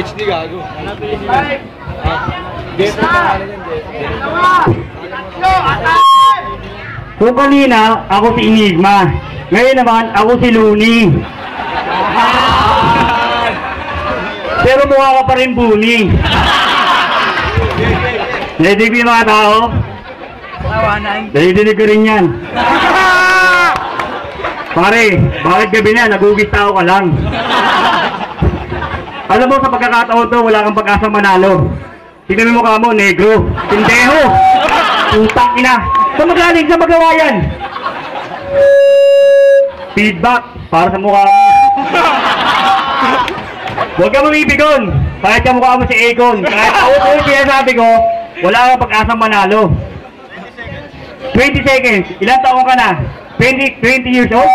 PhD gago. Dito pangalan yan, Kung kanina, ako si Enigma. Ngayon naman, ako si Looney. Pero mukha ka pa rin Buni. Nadidinig yung mga tao? Nadidinig ko rin yan. Pare, bakit gabi na? Nagugis tao ka lang. Alam mo, sa pagkakataon to, wala kang pag-asang manalo. Tignan mo mukha mo, negro. Tindeho! Utang ina! Saan magaling? Saan magawa yan? Feedback para sa mukha mo. Huwag ka mamipigon. Kahit ka mukha mo si Akon. Kahit ako sinasabi ko, wala kang pag-asang manalo. 20 seconds. Ilang taon ka na? 20 years old?